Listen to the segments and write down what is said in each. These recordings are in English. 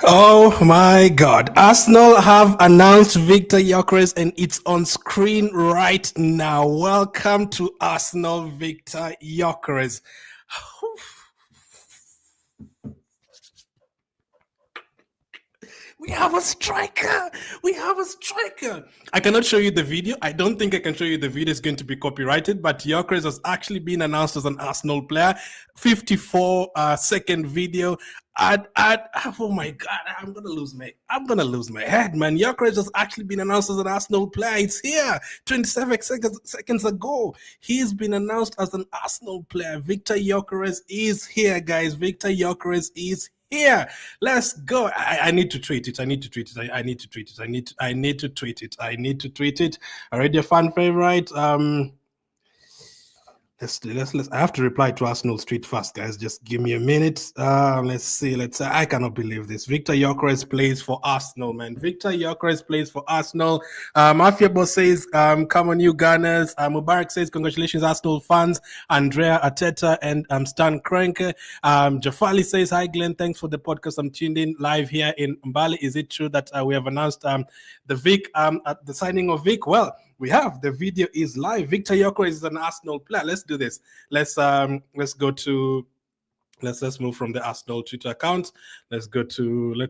Oh my God. Arsenal have announced Viktor Gyokeres and it's on screen right now. Welcome to Arsenal, Viktor Gyokeres. We have a striker. We have a striker. I cannot show you the video. I don't think I can show you the video. It's going to be copyrighted, but Gyokeres has actually been announced as an Arsenal player. 54-second video. Oh my God, I'm gonna lose my head, man. Gyokeres has actually been announced as an Arsenal player. It's here 27 seconds ago. He's been announced as an Arsenal player. Viktor Gyokeres is here, guys. Viktor Gyokeres is here. Let's go. I need to tweet it. I need to tweet it. I need to tweet it. I need to tweet it. I need to tweet it. Already a fan favorite. Let's. I have to reply to Arsenal Street fast, guys. Just give me a minute. Let's see. I cannot believe this. Viktor Gyokeres plays for Arsenal, man. Viktor Gyokeres plays for Arsenal. Mafia Boss says, "Come on, you Gunners." Mubarak says, "Congratulations, Arsenal fans." Andrea Ateta and Stan Kroenke. Jafali says, "Hi, Glenn. Thanks for the podcast. I'm tuned in live here in Mbali. Is it true that we have announced the Vic at the signing of Vic?" Well, we have. The video is live. Viktor Gyokeres is an Arsenal player. Let's do this. Let's go to let's move from the Arsenal Twitter account. Let's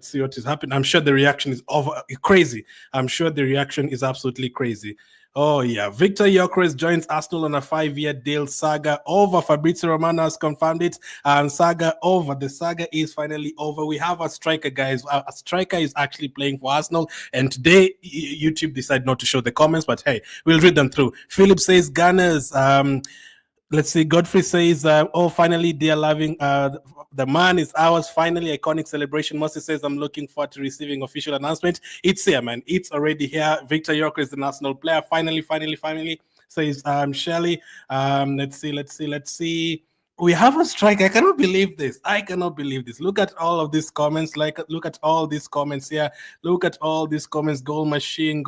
see what is happening. I'm sure the reaction is crazy. I'm sure the reaction is absolutely crazy. Oh yeah, Viktor Gyokeres joins Arsenal on a 5-year deal. Saga over. Fabrizio Romano has confirmed it. Saga over. The saga is finally over. We have a striker, guys. A striker is actually playing for Arsenal. And today, YouTube decided not to show the comments, but hey, we'll read them through. Philip says, "Gunners." Let's see. Godfrey says, "Oh, finally, dear loving, the man is ours. Finally, iconic celebration." Moses says, "I'm looking forward to receiving official announcement." It's here, man. It's already here. Viktor Gyokeres is the national player. Finally, says Shelley. Let's see. We have a strike. I cannot believe this. Look at all of these comments. Look at all these comments here. Look at all these comments. Goal machine.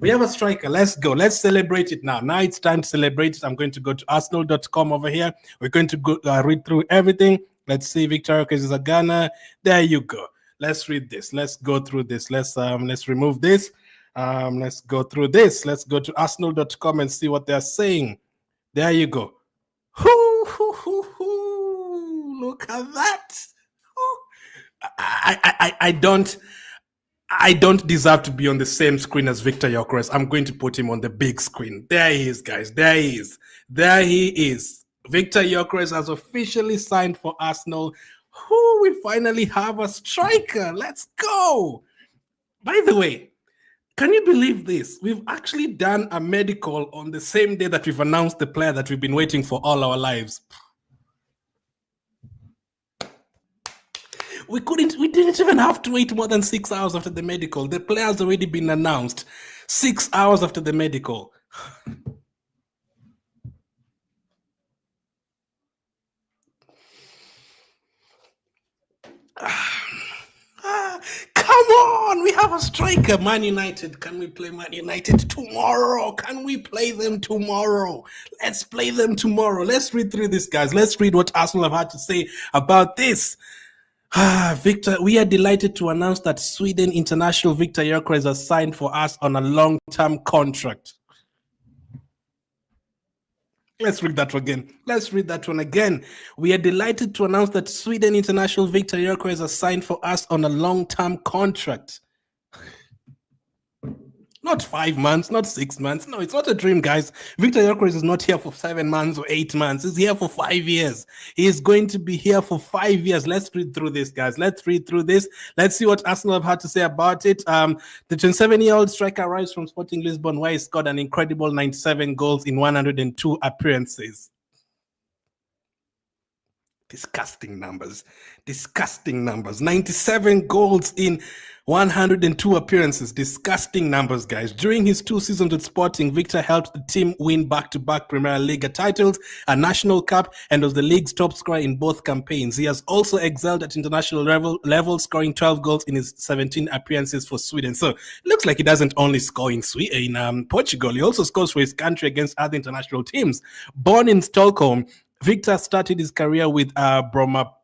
We have a striker. Let's go. Let's celebrate it now. Now it's time to celebrate it. I'm going to go to arsenal.com over here. We're going to go read through everything. Let's see. Viktor Gyokeres is a Ghana. There you go. Let's read this. Let's go through this. Let's remove this. Let's go through this. Let's go to arsenal.com and see what they're saying. There you go. Look at that. I don't deserve to be on the same screen as Viktor Gyokeres. I'm going to put him on the big screen. There he is, guys. There he is. Viktor Gyokeres has officially signed for Arsenal. We finally have a striker. Let's go. By the way, can you believe this? We've actually done a medical on the same day that we've announced the player that we've been waiting for all our lives. We didn't even have to wait more than 6 hours after the medical. The player's already been announced 6 hours after the medical. Come on, we have a striker. Man United. Can we play Man United tomorrow? Can we play them tomorrow? Let's play them tomorrow. Let's read through this, guys. Let's read what Arsenal have had to say about this. Victor, we are delighted to announce that Sweden international Viktor Gyokeres has signed for us on a long-term contract. Let's read that one again. We are delighted to announce that Sweden international Viktor Gyokeres has signed for us on a long-term contract. Not 5 months, not 6 months. No, it's not a dream, guys. Viktor Gyokeres is not here for 7 months or 8 months. He's here for 5 years. He is going to be here for 5 years. Let's read through this, guys. Let's see what Arsenal have had to say about it. The 27-year-old striker arrives from Sporting Lisbon, where he scored an incredible 97 goals in 102 appearances. Disgusting numbers. 97 goals in 102 appearances. Disgusting numbers, guys. During his 2 seasons with Sporting, Viktor helped the team win back-to-back Premier League titles, a National Cup, and was the league's top scorer in both campaigns. He has also excelled at international level, scoring 12 goals in his 17 appearances for Sweden. So it looks like he doesn't only score in Portugal. He also scores for his country against other international teams. Born in Stockholm, Viktor started his career with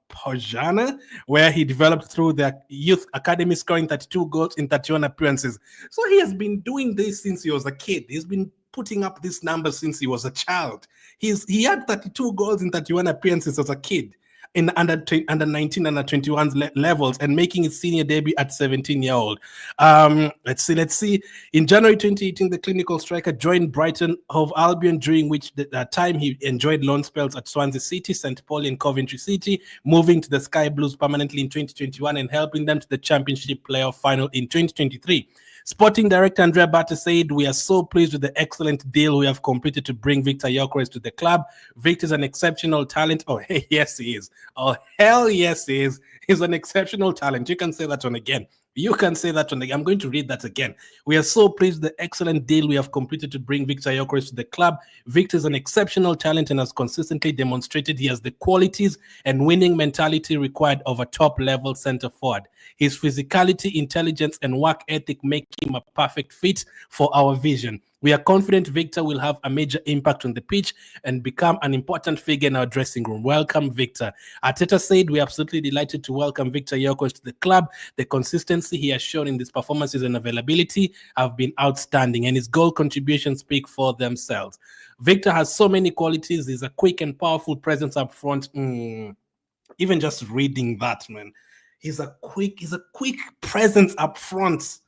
Pojana, where he developed through the youth academy, scoring 32 goals in 31 appearances. So he has been doing this since he was a kid. He's been putting up this number since he was a child. He had 32 goals in 31 appearances as a kid in under 19 under 21 levels, and making his senior debut at 17-year-old. Let's see. In January 2018, the clinical striker joined Brighton Hove Albion, during which time he enjoyed loan spells at Swansea City, St. Paul, and Coventry City, moving to the Sky Blues permanently in 2021 and helping them to the Championship playoff final in 2023. Sporting director Andrea Bata said, "We are so pleased with the excellent deal we have completed to bring Viktor Gyokeres to the club. Viktor is an exceptional talent." Oh, hey, yes, he is. Oh, hell yes, he is. He's an exceptional talent. You can say that one again. You can say that one again. I'm going to read that again. "We are so pleased with the excellent deal we have completed to bring Viktor Gyokeres to the club. Viktor is an exceptional talent and has consistently demonstrated he has the qualities and winning mentality required of a top-level centre forward. His physicality, intelligence, and work ethic make him a perfect fit for our vision. We are confident Viktor will have a major impact on the pitch and become an important figure in our dressing room. Welcome, Viktor." Arteta said, "We are absolutely delighted to welcome Viktor Gyokeres to the club. The consistency he has shown in these performances and availability have been outstanding, and his goal contributions speak for themselves. Viktor has so many qualities. He's a quick and powerful presence up front." Even just reading that, man. He's a quick presence up front.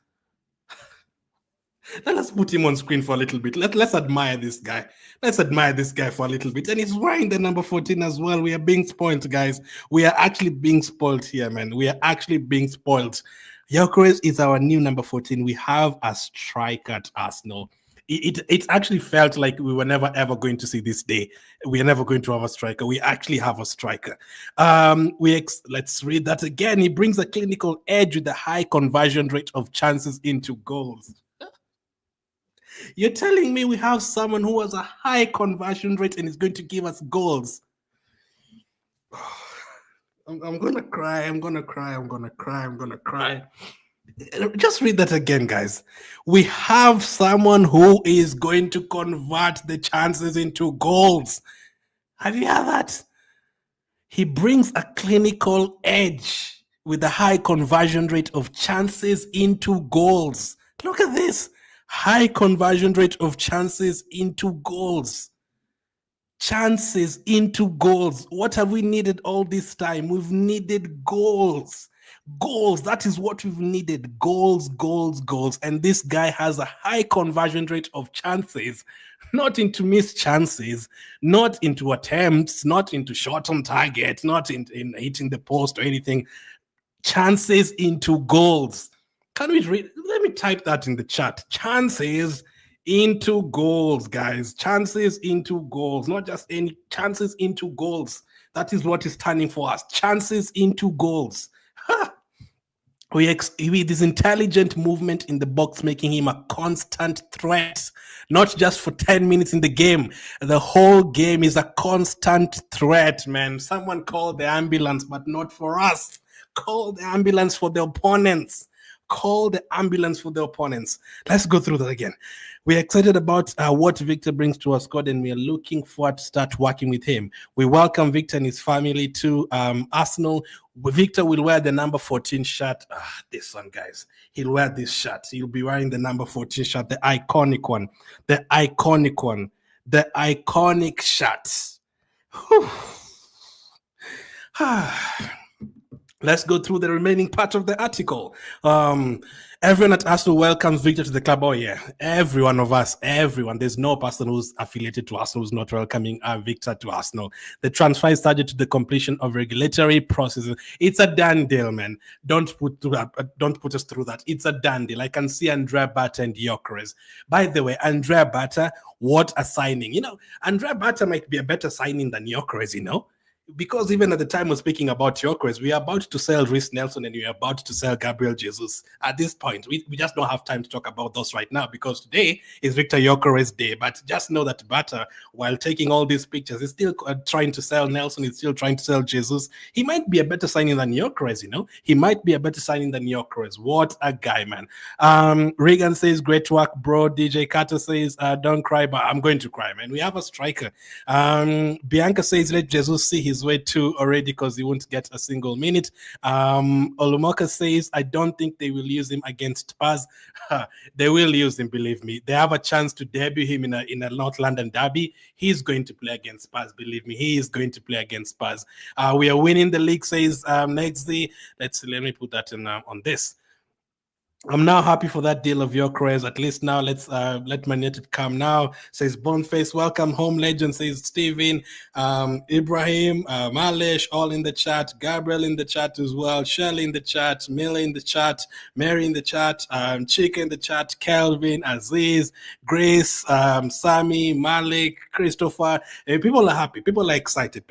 Let's put him on screen for a little bit. Let's admire this guy. Let's admire this guy for a little bit. And he's wearing the number 14 as well. We are being spoiled, guys. We are actually being spoiled here, man. We are actually being spoiled. Gyokeres is our new number 14. We have a striker at Arsenal. It actually felt like we were never ever going to see this day. We are never going to have a striker. We actually have a striker. Let's read that again. He brings a clinical edge with a high conversion rate of chances into goals. You're telling me we have someone who has a high conversion rate and is going to give us goals? I'm gonna cry. Just read that again, guys. We have someone who is going to convert the chances into goals. Have you heard that? He brings a clinical edge with a high conversion rate of chances into goals. Look at this. High conversion rate of chances into goals. Chances into goals. What have we needed all this time? We've needed goals. Goals. That is what we've needed. Goals. And this guy has a high conversion rate of chances, not into missed chances, not into attempts, not into shot on target, not in hitting the post or anything. Chances into goals. Can we read? Let me type that in the chat. Chances into goals, guys. Chances into goals. Not just any chances into goals. That is what is standing for us. Chances into goals. With his intelligent movement in the box, making him a constant threat, not just for 10 minutes in the game. The whole game is a constant threat, man. Someone called the ambulance, but not for us. Call the ambulance for the opponents. Call the ambulance for the opponents. Let's go through that again. We're excited about what Viktor brings to our squad, and we are looking forward to start working with him. We welcome Viktor and his family to Arsenal. Viktor will wear the number 14 shirt. This one, guys. He'll wear this shirt. He'll be wearing the number 14 shirt, the iconic one. The iconic shirt. Let's go through the remaining part of the article. Everyone at Arsenal welcomes Viktor to the club. Oh, yeah. Every one of us, everyone. There's no person who's affiliated to Arsenal who's not welcoming Viktor to Arsenal. The transfer is subject to the completion of regulatory processes. It's a done deal, man. Don't put us through that. It's a done deal. I can see Andrea Bata and Gyokeres. By the way, Andrea Bata, what a signing. You know, Andrea Bata might be a better signing than Gyokeres, you know? Because even at the time of speaking about Gyokeres, we are about to sell Reece Nelson and we are about to sell Gabriel Jesus. At this point, we just don't have time to talk about those right now because today is Viktor Gyokeres Day. But just know that Bata, while taking all these pictures, is still trying to sell Nelson, is still trying to sell Jesus. He might be a better signing than Gyokeres, you know? He might be a better signing than Gyokeres. What a guy, man. Regan says, great work, bro. DJ Carter says, don't cry, but I'm going to cry, man. We have a striker. Bianca says, let Jesus see his his way too already because he won't get a single minute. Olumoka says, I don't think they will use him against Spurs. They will use him, believe me. They have a chance to debut him in a North London derby. He's going to play against Spurs, believe me. He is going to play against Spurs. We are winning the league, says Nexi. Let's see, let me put that in on this. I'm now happy for that deal of Gyokeres. At least now let's let Man United come now. Says Boneface, welcome home legend, says Steven, Ibrahim, Malish, all in the chat, Gabriel in the chat as well, Shirley in the chat, Mila in the chat, Mary in the chat, Chica in the chat, Kelvin, Aziz, Grace, Sammy, Malik, Christopher. People are happy, people are excited,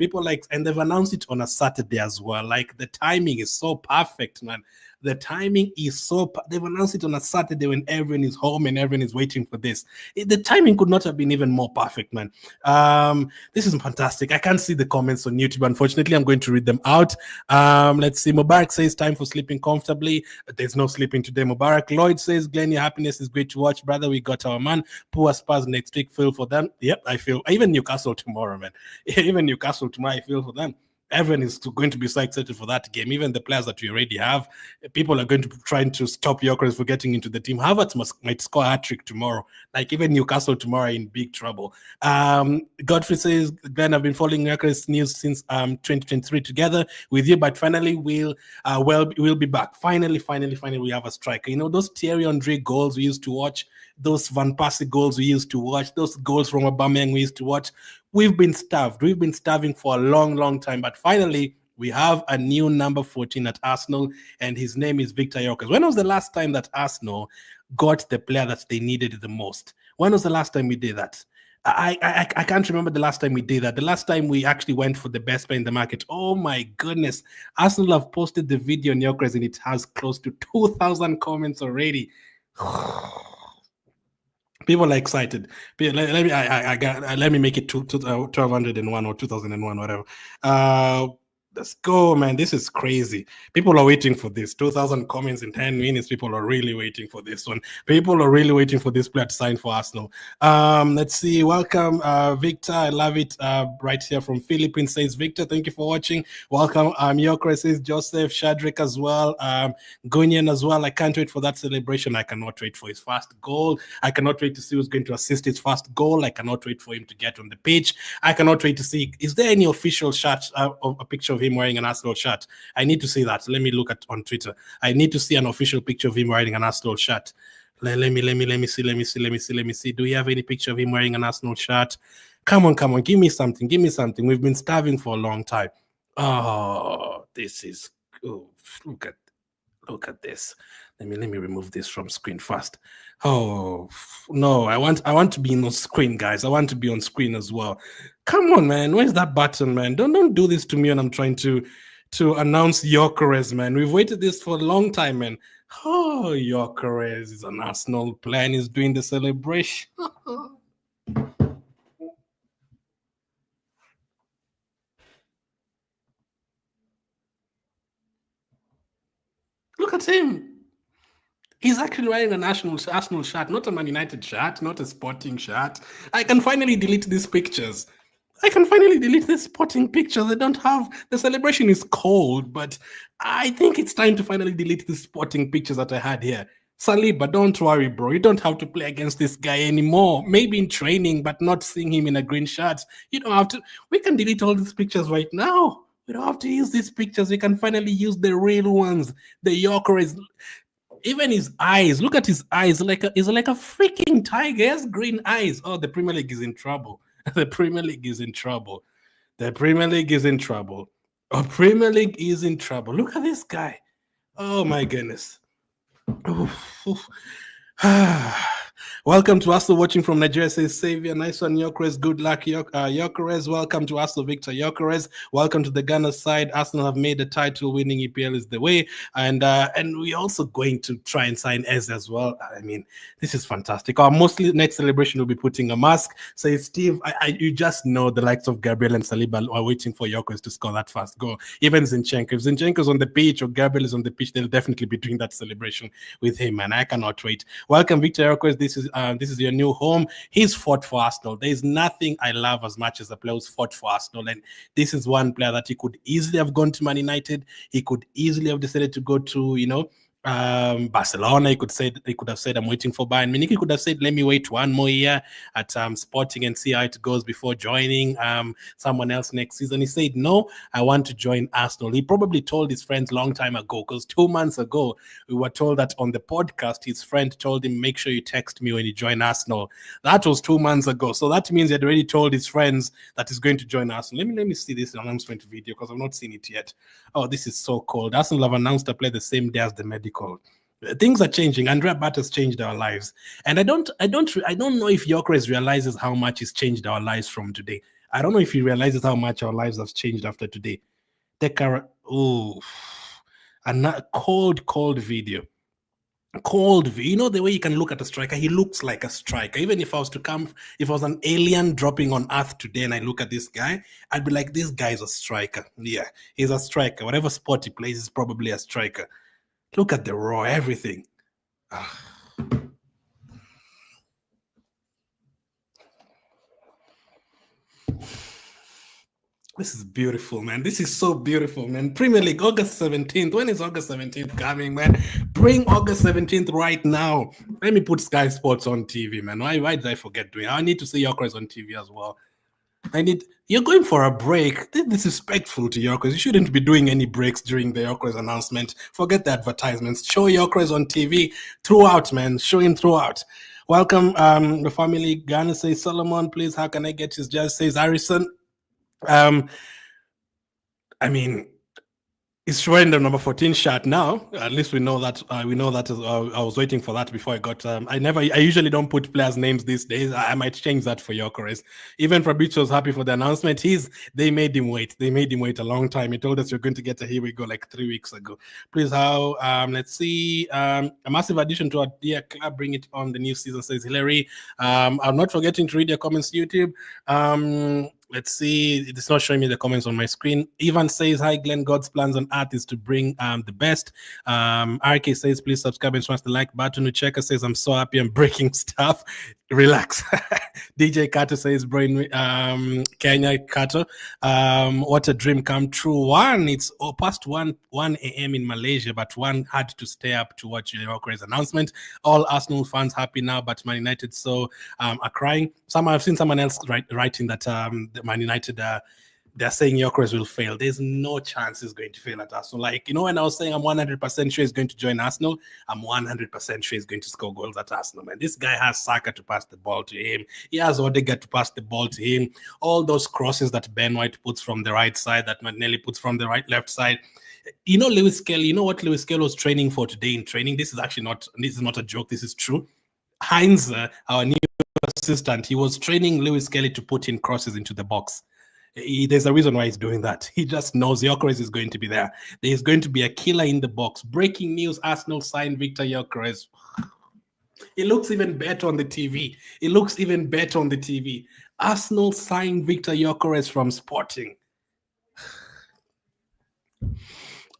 and they've announced it on a Saturday as well. Like the timing is so perfect, man. The timing is so... They've announced it on a Saturday when everyone is home and everyone is waiting for this. The timing could not have been even more perfect, man. This is fantastic. I can't see the comments on YouTube, unfortunately. I'm going to read them out. Let's see. Mubarak says, time for sleeping comfortably. There's no sleeping today, Mubarak. Lloyd says, Glenn, your happiness is great to watch, brother. We got our man. Poor Spurs next week. Feel for them. Yep, I feel. Even Newcastle tomorrow, man. Even Newcastle tomorrow, I feel for them. Everyone is going to be so excited for that game. Even the players that we already have, people are going to be trying to stop Gyokeres from getting into the team. Havertz might score a hat-trick tomorrow. Like even Newcastle tomorrow are in big trouble. Godfrey says, Glenn, I've been following Gyokeres news since 2023 together with you, but finally we'll be back. Finally, we have a striker. You know, those Thierry Henry goals we used to watch, those Van Persie goals we used to watch, those goals from Aubameyang we used to watch. We've been starved. We've been starving for a long, long time. But finally, we have a new number 14 at Arsenal, and his name is Viktor Gyokeres. When was the last time that Arsenal got the player that they needed the most? When was the last time we did that? I can't remember the last time we did that. The last time we actually went for the best player in the market. Oh my goodness. Arsenal have posted the video on Gyokeres, and it has close to 2,000 comments already. People are excited. Let me make it 1,201 or 2001, whatever. Let's go, man. This is crazy. People are waiting for this. 2,000 comments in 10 minutes. People are really waiting for this one. People are really waiting for this player to sign for Arsenal. Let's see. Welcome, Victor. I love it. Right here from Philippines says Victor. Thank you for watching. Welcome. Gyokeres says Joseph, Shadrick as well. Gunyan as well. I can't wait for that celebration. I cannot wait for his first goal. I cannot wait to see who's going to assist his first goal. I cannot wait for him to get on the pitch. I cannot wait to see. Is there any official shot of a picture of him wearing an Arsenal shirt? I need to see that. Let me look at on Twitter. I need to see an official picture of him wearing an Arsenal shirt. Let me see. Do we have any picture of him wearing an Arsenal shirt? Come on. Give me something. We've been starving for a long time. Oh, this is... Oh, look at this. Let me remove this from screen first. Oh no, I want to be on screen, guys. I want to be on screen as well. Come on, man. Where's that button, man? Don't do this to me when I'm trying to announce Gyokeres, man. We've waited this for a long time, man. Oh, Gyokeres is an Arsenal player and is doing the celebration. Look at him. He's actually wearing an Arsenal shirt, not a Man United shirt, not a Sporting shirt. I can finally delete these pictures. I don't have... The celebration is cold, but I think it's time to finally delete the Sporting pictures that I had here. Saliba, don't worry, bro. You don't have to play against this guy anymore. Maybe in training, but not seeing him in a green shirt. You don't have to... We can delete all these pictures right now. We don't have to use these pictures. We can finally use the real ones. The Gyokeres... Even his eyes, look at his eyes, he's like a freaking tiger. He has green eyes. Oh, the Premier League is in trouble. The Premier League is in trouble. Oh, Premier League is in trouble. Look at this guy. Oh my goodness. Welcome to Arsenal watching from Nigeria, says Savior. Nice one, Gyokeres. Good luck, Gyokeres. Welcome to Arsenal, Viktor Gyokeres. Welcome to the Ghana side. Arsenal have made the title. Winning EPL is the way. And we're also going to try and sign Eze as well. I mean, this is fantastic. Our mostly next celebration will be putting a mask. Says Steve, you just know the likes of Gabriel and Saliba are waiting for Gyokeres to score that first goal. Even Zinchenko. If Zinchenko's on the pitch or Gabriel is on the pitch, they'll definitely be doing that celebration with him, and I cannot wait. Welcome, Viktor Gyokeres. This is this is your new home. He's fought for Arsenal. There's nothing I love as much as the player who's fought for Arsenal. And this is one player that he could easily have gone to Man United. He could easily have decided to go to, Barcelona. He could have said, I'm waiting for Bayern Munich. He could have said, let me wait one more year at Sporting and see how it goes before joining someone else next season. He said, no, I want to join Arsenal. He probably told his friends long time ago, because 2 months ago we were told that on the podcast his friend told him, make sure you text me when you join Arsenal. That was 2 months ago. So that means he had already told his friends that he's going to join Arsenal. Let me see this announcement video, because I've not seen it yet. Oh, this is so cold. Arsenal have announced to play the same day as the medical. Things are changing. Andrea Bat has changed our lives, and I don't know if Gyokeres realizes how much he's changed our lives from today. I don't know if he realizes how much our lives have changed after today. A cold video. You know the way you can look at a striker. He looks like a striker. Even if I was an alien dropping on Earth today, and I look at this guy, I'd be like, this guy's a striker. Yeah, he's a striker. Whatever sport he plays, is probably a striker. Look at the raw, everything. This is beautiful, man. This is so beautiful, man. Premier League, August 17th. When is August 17th coming, man? Bring August 17th right now. Let me put Sky Sports on TV, man. Why did I forget doing it? I need to see Gyokeres on TV as well. You're going for a break. This is disrespectful to Gyokeres. You shouldn't be doing any breaks during the Gyokeres announcement. Forget the advertisements. Show Gyokeres on TV throughout, man. Show him throughout. Welcome, the family. Ghana says, Solomon, please, how can I get his jazz? Says Harrison. It's showing the number 14 shirt now. At least we know that. I was waiting for that before I got. I usually don't put players' names these days. I might change that for Gyokeres. Even Fabrizio was happy for the announcement. They made him wait. They made him wait a long time. He told us you're going to get a here we go like 3 weeks ago. Please, how? Let's see. A massive addition to our dear club. Bring it on. The new season, says Hillary. I'm not forgetting to read your comments, YouTube. Let's see. It's not showing me the comments on my screen. Ivan says, hi, Glenn. God's plans on earth is to bring the best. RK says, please subscribe and smash the like button. Ucheka says, I'm so happy I'm breaking stuff. Relax. DJ Kato says, brain Kenya Kato. What a dream come true. It's past 1 a.m. in Malaysia, but one had to stay up to watch Gyokeres' announcement. All Arsenal fans happy now, but Man United are crying. I've seen someone else writing that Man United they're saying Gyokeres will fail. There's no chance he's going to fail at Arsenal. When I was saying I'm 100% sure he's going to join Arsenal, I'm 100% sure he's going to score goals at Arsenal, man. This guy has Saka to pass the ball to him. He has Odegaard to pass the ball to him. All those crosses that Ben White puts from the right side, that Martinelli puts from the left side. Lewis Kelly, you know what Lewis Kelly was training for today in training? This is not a joke. This is true. Heinz, our new assistant, he was training Lewis Kelly to put in crosses into the box. There's a reason why he's doing that. He just knows Gyokeres is going to be there. There's going to be a killer in the box. Breaking news, Arsenal signed Viktor Gyokeres. It looks even better on the TV. Arsenal signed Viktor Gyokeres from Sporting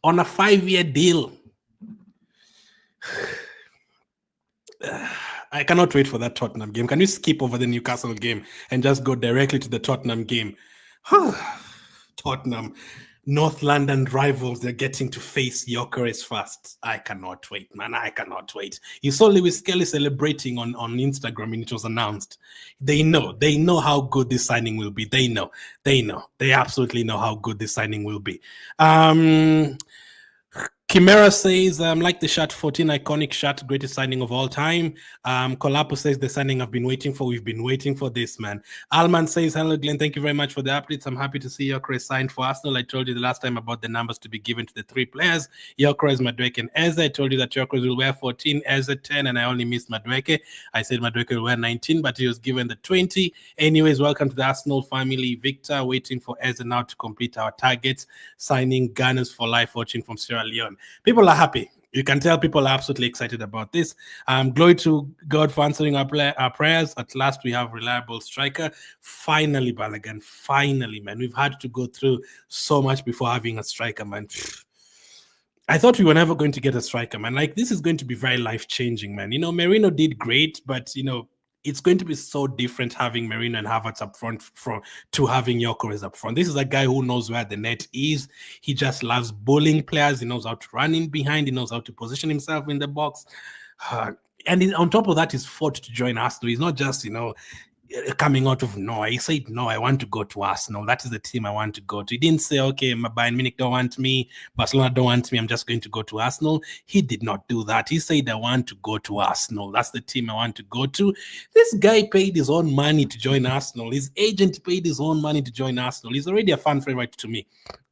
on a 5-year deal. I cannot wait for that Tottenham game. Can you skip over the Newcastle game and just go directly to the Tottenham game? Tottenham, North London rivals, they're getting to face Gyokeres first. I cannot wait, man. I cannot wait. You saw Lewis Kelly celebrating on Instagram when it was announced. They know how good this signing will be. They absolutely know how good this signing will be. Chimera says, like the shirt, 14 iconic shirt, greatest signing of all time. Kolapo says, the signing I've been waiting for. We've been waiting for this, man. Alman says, hello, Glenn. Thank you very much for the updates. I'm happy to see Gyokeres signed for Arsenal. I told you the last time about the numbers to be given to the 3 players. Gyokeres, Madueke, and Eze. I told you that Gyokeres will wear 14, Eze 10, and I only missed Madueke. I said Madueke will wear 19, but he was given the 20. Anyways, welcome to the Arsenal family. Victor, waiting for Eze now to complete our targets. Signing Gunners for life, watching from Sierra Leone. People are happy. You can tell people are absolutely excited about this. Glory to God for answering our prayers. At last, we have reliable striker. Finally, Balogun. Finally, man. We've had to go through so much before having a striker, man. I thought we were never going to get a striker, man. Like, this is going to be very life-changing, man. Merino did great, but, it's going to be so different having Merino and Havertz up front to having Gyökeres up front. This is a guy who knows where the net is. He just loves bullying players. He knows how to run in behind. He knows how to position himself in the box. And on top of that, he's fought to join Arsenal. He's not just, coming out of nowhere. He said, no, I want to go to Arsenal. That is the team I want to go to. He didn't say, okay, Bayern Munich don't want me, Barcelona don't want me, I'm just going to go to Arsenal. He did not do that. He said, I want to go to Arsenal. That's the team I want to go to. This guy paid his own money to join Arsenal. His agent paid his own money to join Arsenal. He's already a fan favorite to me.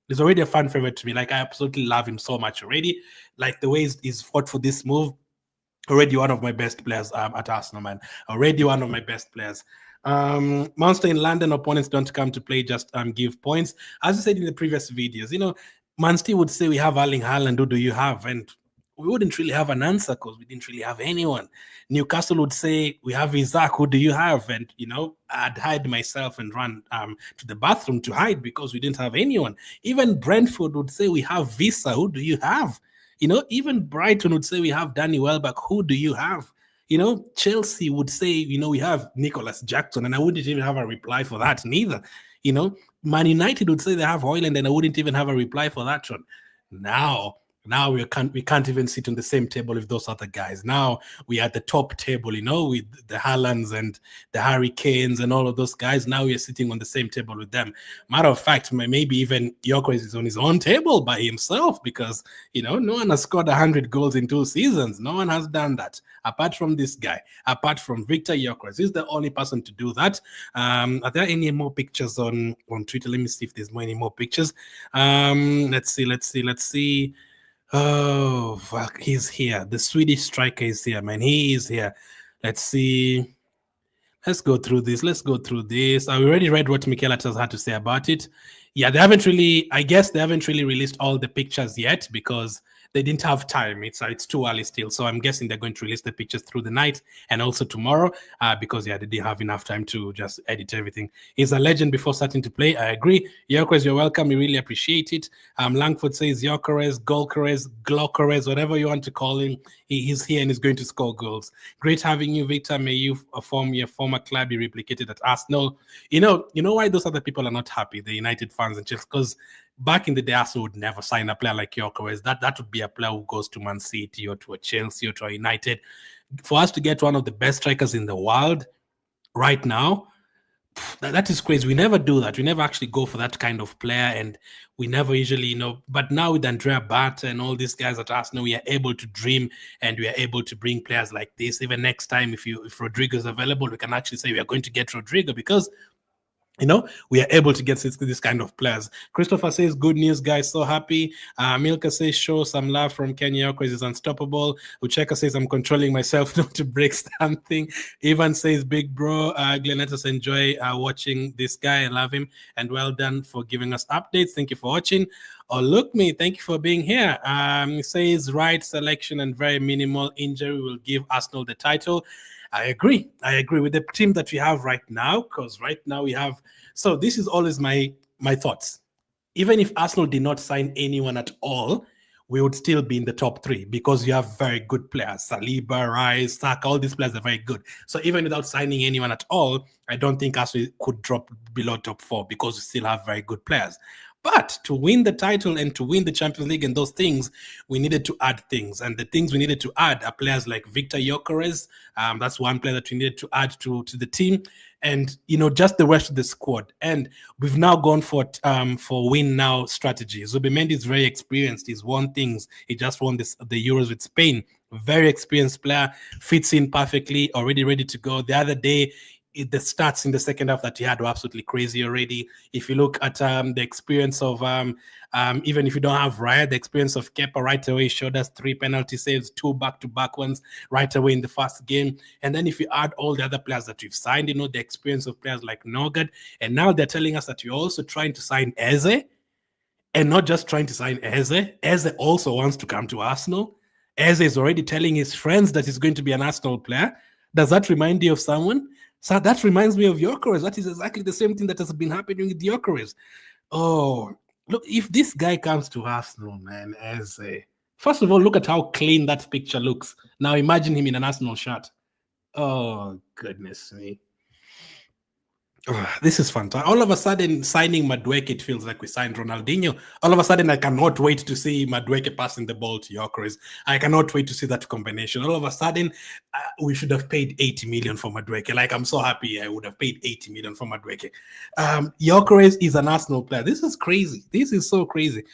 Like, I absolutely love him so much already. Like, the way he's fought for this move, already one of my best players at Arsenal, man. Already one of my best players. Monster in London, opponents don't come to play, just give points. As I said in the previous videos, Man City would say, we have Erling Haaland, who do you have? And we wouldn't really have an answer because we didn't really have anyone. Newcastle would say, we have Isaac, who do you have? And, I'd hide myself and run to the bathroom to hide because we didn't have anyone. Even Brentford would say, we have Visa, who do you have? Even Brighton would say, we have Danny Welbeck, who do you have? Chelsea would say, we have Nicholas Jackson, and I wouldn't even have a reply for that neither. Man United would say they have Højlund, and I wouldn't even have a reply for that one. Now we can't even sit on the same table with those other guys. Now we are at the top table, with the Haalands and the Harry Kanes and all of those guys. Now we are sitting on the same table with them. Matter of fact, maybe even Gyökeres is on his own table by himself because, no one has scored 100 goals in 2 seasons. No one has done that apart from this guy, apart from Viktor Gyokeres. He's the only person to do that. Are there any more pictures on Twitter? Let me see if there's any more pictures. Let's see. Oh, fuck, he's here. The Swedish striker is here, man. He is here. Let's see. Let's go through this. I already read what Mikel Arteta had to say about it. Yeah, I guess they haven't really released all the pictures yet because they didn't have time. It's too early still. So I'm guessing they're going to release the pictures through the night and also tomorrow because, they didn't have enough time to just edit everything. He's a legend before starting to play. I agree. Gyökeres, you're welcome. We really appreciate it. Langford says Gyökeres, Glokeres, whatever you want to call him. He's here and he's going to score goals. Great having you, Victor. May you form your former club be replicated at Arsenal. You know why those other people are not happy, the United fans and Chelsea? Because back in the day, Arsenal would never sign a player like Gyökeres. That would be a player who goes to Man City or to a Chelsea or to a United. For us to get one of the best strikers in the world right now, that is crazy. We never do that. We never actually go for that kind of player, and we never usually, but now with Andrea Bata and all these guys at Arsenal, we are able to dream and we are able to bring players like this. Even next time, if Rodrigo is available, we can actually say we are going to get Rodrigo because we are able to get this kind of players. Christopher says, good news, guys. So happy. Milka says, show some love from Kenya because he's unstoppable. Ucheka says, I'm controlling myself not to break something. Ivan says, big bro. Glennetus, enjoy watching this guy. I love him. And well done for giving us updates. Thank you for watching. Oh, look me. Thank you for being here. He says, right selection and very minimal injury will give Arsenal the title. I agree with the team that we have right now, because right now we have. So this is always my thoughts. Even if Arsenal did not sign anyone at all, we would still be in the top 3 because you have very good players. Saliba, Rice, Saka, all these players are very good. So even without signing anyone at all, I don't think Arsenal could drop below top 4 because we still have very good players. But to win the title and to win the Champions League and those things, we needed to add things. And the things we needed to add are players like Viktor Gyokeres. That's one player that we needed to add to the team. And, just the rest of the squad. And we've now gone for win now strategy. Zubimendi is very experienced. He's won things. He just won the Euros with Spain. Very experienced player. Fits in perfectly. Already ready to go. The other day, the stats in the second half that he had were absolutely crazy already. If you look at the experience of even if you don't have Raya, the experience of Kepa right away showed us 3 penalty saves, 2 back-to-back ones right away in the first game. And then if you add all the other players that we've signed, the experience of players like Nogard, and now they're telling us that you're also trying to sign Eze, and not just trying to sign Eze. Eze also wants to come to Arsenal. Eze is already telling his friends that he's going to be an Arsenal player. Does that remind you of someone? So that reminds me of Gyökeres. That is exactly the same thing that has been happening with Gyökeres. Oh, look, if this guy comes to Arsenal, man, Eze, First of all, look at how clean that picture looks. Now imagine him in an Arsenal shirt. Oh, goodness me. This is fantastic. All of a sudden, signing Madueke, it feels like we signed Ronaldinho. All of a sudden, I cannot wait to see Madueke passing the ball to Gyökeres. I cannot wait to see that combination. All of a sudden, we should have paid 80 million for Madueke. Like, I'm so happy I would have paid 80 million for Madueke. Gyökeres is an Arsenal player. This is crazy. This is so crazy.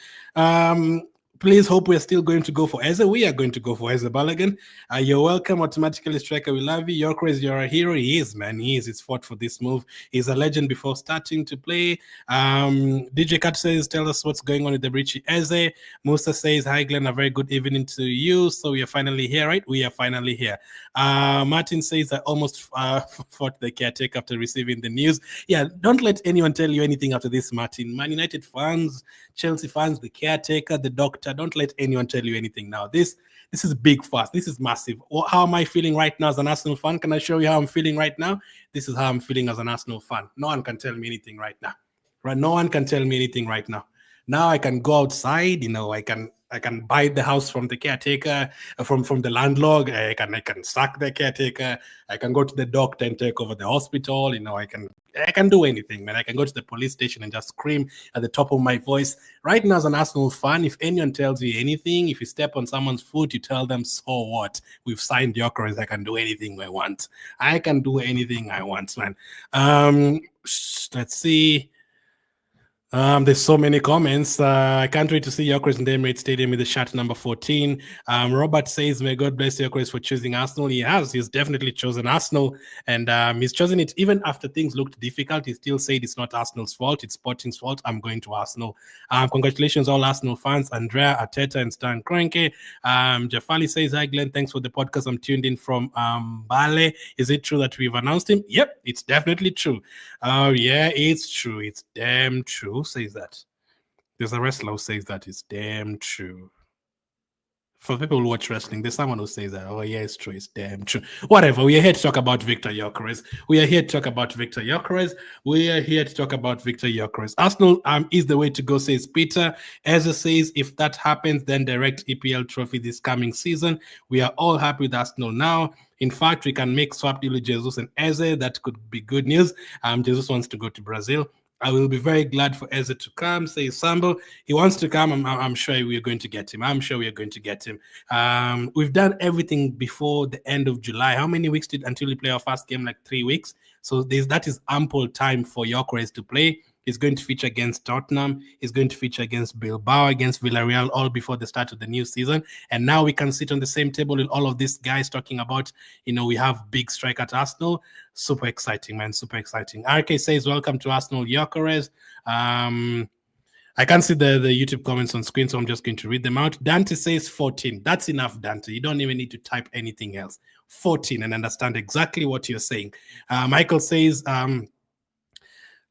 Please hope we're still going to go for Eze. We are going to go for Eze Balogun. You're welcome, automatically striker. We love you. Gyökeres, you're a hero. He is, man. He is. He's fought for this move. He's a legend before starting to play. DJ Kat says, tell us what's going on with the Richie Eze. Musa says, hi, Glenn. A very good evening to you. So we are finally here, right? We are finally here. Martin says, I almost fought the caretaker after receiving the news. Yeah, don't let anyone tell you anything after this, Martin. Man United fans, Chelsea fans, the caretaker, the doctor, don't let anyone tell you anything now. This is big fast. This is massive. How am I feeling right now as an Arsenal fan? Can I show you how I'm feeling right now? This is how I'm feeling as an Arsenal fan. No one can tell me anything right now. Right? No one can tell me anything right now. Now I can go outside, I can buy the house from the caretaker, from the landlord. I can sack the caretaker. I can go to the doctor and take over the hospital. I can do anything, man. I can go to the police station and just scream at the top of my voice. Right now, as an Arsenal fan, if anyone tells you anything, if you step on someone's foot, you tell them, so what? We've signed Gyökeres. I can do anything I want. I can do anything I want, man. Let's see. There's so many comments. I can't wait to see Gyökeres in the Emirates Stadium with the shirt number 14. Robert says, may God bless Gyökeres for choosing Arsenal. He has. He's definitely chosen Arsenal. And he's chosen it even after things looked difficult. He still said it's not Arsenal's fault. It's Sporting's fault. I'm going to Arsenal. Congratulations, all Arsenal fans. Andrea, Arteta, and Stan Kroenke. Jafali says, hi, Glenn. Thanks for the podcast. I'm tuned in from Bale. Is it true that we've announced him? Yep, it's definitely true. Yeah, it's true. It's damn true. Who says that? There's a wrestler who says that. It's damn true. For people who watch wrestling, there's someone who says that. Oh, yeah, it's true. It's damn true. Whatever. We are here to talk about Viktor Gyokeres. We are here to talk about Viktor Gyokeres. We are here to talk about Viktor Gyokeres. Arsenal is the way to go, says Peter. Eze says, if that happens, then direct EPL trophy this coming season. We are all happy with Arsenal now. In fact, we can make swap deal with Jesus and Eze. That could be good news. Jesus wants to go to Brazil. I will be very glad for Eze to come, says Sambo. He wants to come. I'm sure we are going to get him. I'm sure we are going to get him. We've done everything before the end of July. How many weeks until we play our first game? Like 3 weeks. So that is ample time for Gyökeres to play. He's going to feature against Tottenham. He's going to feature against Bilbao, against Villarreal, all before the start of the new season. And now we can sit on the same table with all of these guys talking about, we have big strike at Arsenal. Super exciting, man. Super exciting. RK says, welcome to Arsenal, Gyökeres. I can't see the YouTube comments on screen, so I'm just going to read them out. Dante says 14. That's enough, Dante. You don't even need to type anything else. 14 and understand exactly what you're saying. Michael says,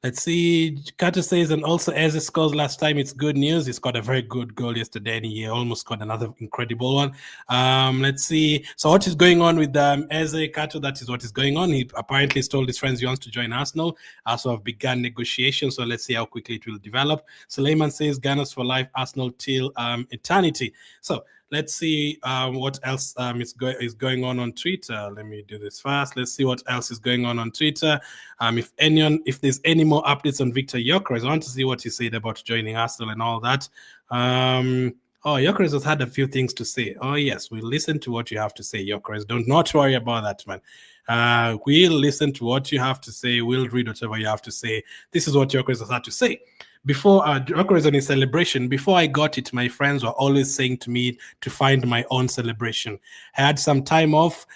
let's see. Carter says, and also Eze scores last time. It's good news. He scored a very good goal yesterday, and he almost scored another incredible one. Let's see. So what is going on with Eze Carter? That is what is going on. He apparently told his friends he wants to join Arsenal. So I've begun negotiations. So let's see how quickly it will develop. Suleiman says, Gunners for life, Arsenal till eternity. So let's see what else is going on Twitter. Let me do this fast. Let's see what else is going on Twitter. If there's any more updates on Viktor Gyokeres, I want to see what he said about joining Arsenal and all that. Gyokeres has had a few things to say. Oh, yes, we'll listen to what you have to say, Gyokeres. Don't not worry about that, man. We'll listen to what you have to say. We'll read whatever you have to say. This is what Gyokeres has had to say. Before Gyokeres on his celebration, before I got it, my friends were always saying to me to find my own celebration. I had some time off.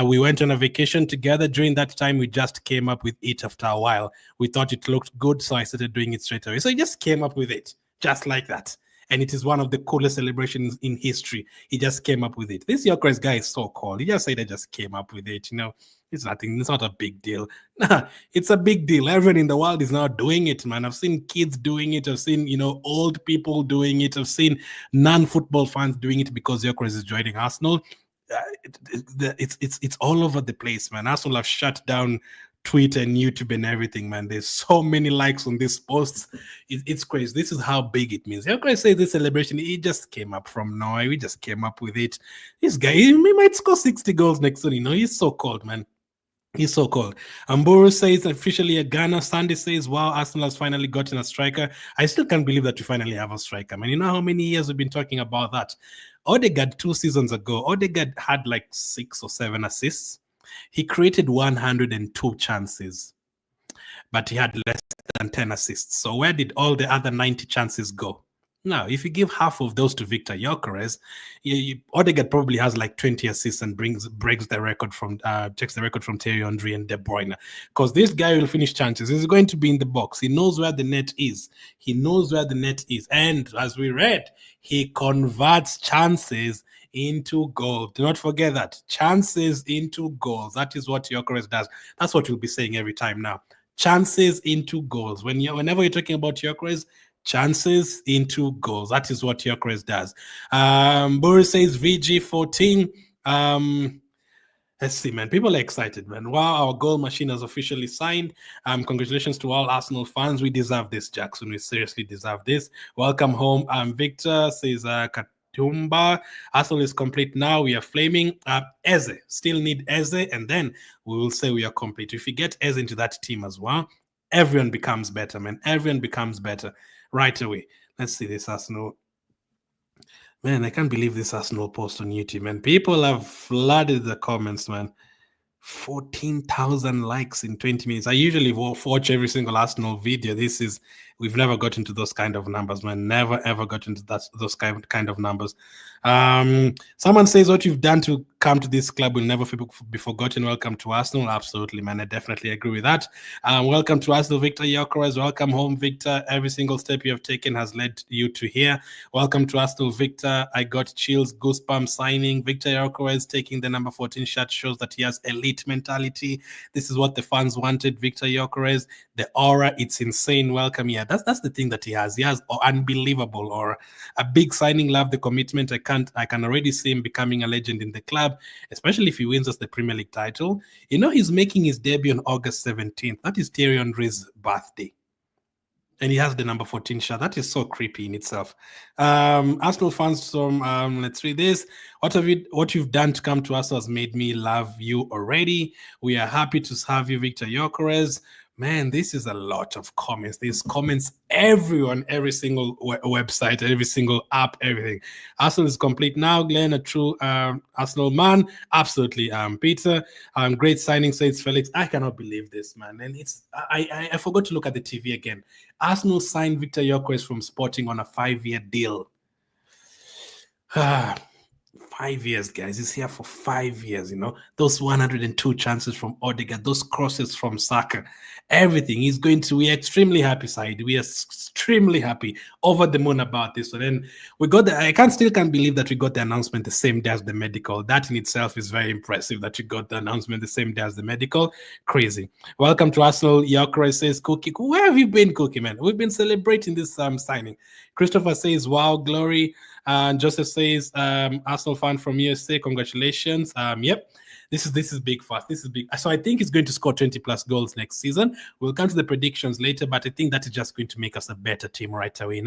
We went on a vacation together. During that time, we just came up with it after a while. We thought it looked good, so I started doing it straight away. So he just came up with it, just like that. And it is one of the coolest celebrations in history. He just came up with it. This Gyokeres guy is so cool. He just said I just came up with it, It's nothing. It's not a big deal. Nah, it's a big deal. Everyone in the world is now doing it, man. I've seen kids doing it. I've seen, old people doing it. I've seen non-football fans doing it because Gyokeres is joining Arsenal. It's all over the place, man. Arsenal have shut down Twitter and YouTube and everything, man. There's so many likes on these posts. It's crazy. This is how big it means. How can I say this celebration? It just came up from nowhere. We just came up with it. This guy, he might score 60 goals next season. He's so cold, man. He's so cold. Amburu says officially a Ghana. Sandy says, wow, Arsenal has finally gotten a striker. I still can't believe that we finally have a striker. Man, you know how many years we've been talking about that? Odegaard 2 seasons ago, Odegaard had like 6 or 7 assists. He created 102 chances, but he had less than 10 assists. So where did all the other 90 chances go? Now, if you give half of those to Viktor Gyokeres, Odegaard probably has like 20 assists and breaks the record from takes the record from Thierry Henry and De Bruyne. Because this guy will finish chances. He's going to be in the box. He knows where the net is. He knows where the net is. And as we read, he converts chances into goals. Do not forget that. Chances into goals. That is what Gyokeres does. That's what we'll be saying every time now. Chances into goals. Whenever you're talking about Gyokeres, chances into goals. That is what Gyokeres does. Boris says VG14. Let's see, man. People are excited, man. Wow, our goal machine has officially signed. Congratulations to all Arsenal fans. We deserve this, Jackson. We seriously deserve this. Welcome home. Victor says Katumba. Arsenal is complete now. We are flaming. Eze. Still need Eze, and then we will say we are complete. If you get Eze into that team as well, everyone becomes better, man. Everyone becomes better right away. Let's see this Arsenal. Man, I can't believe this Arsenal post on YouTube, man. People have flooded the comments, man. 14,000 likes in 20 minutes. I usually watch every single Arsenal video. We've never gotten to those kind of numbers, man. Never, ever gotten to those kind of numbers. Someone says what you've done to come to this club will never be forgotten. Welcome to Arsenal. Absolutely, man. I definitely agree with that. Welcome to Arsenal, Viktor Gyokeres. Welcome home, Victor. Every single step you have taken has led you to here. Welcome to Arsenal, Victor. I got chills, goosebumps signing. Viktor Gyokeres taking the number 14 shirt shows that he has elite mentality. This is what the fans wanted. Viktor Gyokeres, the aura, it's insane. Welcome. Yeah, that's the thing that he has. He has unbelievable aura. A big signing. Love the commitment. I can already see him becoming a legend in the club, especially if he wins us the Premier League title. He's making his debut on August 17th. That is Thierry Henry's birthday. And he has the number 14 shirt. That is so creepy in itself. Arsenal fans from let's read this. What you've done to come to us has made me love you already. We are happy to have you, Viktor Gyokeres. Man, this is a lot of comments. There's comments everyone, every single website, every single app, everything. Arsenal is complete now. Glenn, a true Arsenal man. Absolutely. Peter, great signing, says Felix. I cannot believe this, man. And I forgot to look at the TV again. Arsenal signed Viktor Gyokeres from Sporting on a 5-year deal. 5 years, guys. He's here for 5 years, Those 102 chances from Odegaard, those crosses from Saka, everything. We're extremely happy, side. We are extremely happy, over the moon about this. So then we got I still can't believe that we got the announcement the same day as the medical. That in itself is very impressive that we got the announcement the same day as the medical. Crazy. Welcome to Arsenal. Gyokeres says, Cookie, where have you been, Cookie, man? We've been celebrating this signing. Christopher says, wow, glory. Joseph says, Arsenal fan from USA, congratulations. Yep, this is big for us. This is big. So I think he's going to score 20 plus goals next season. We'll come to the predictions later, but I think that is just going to make us a better team right away.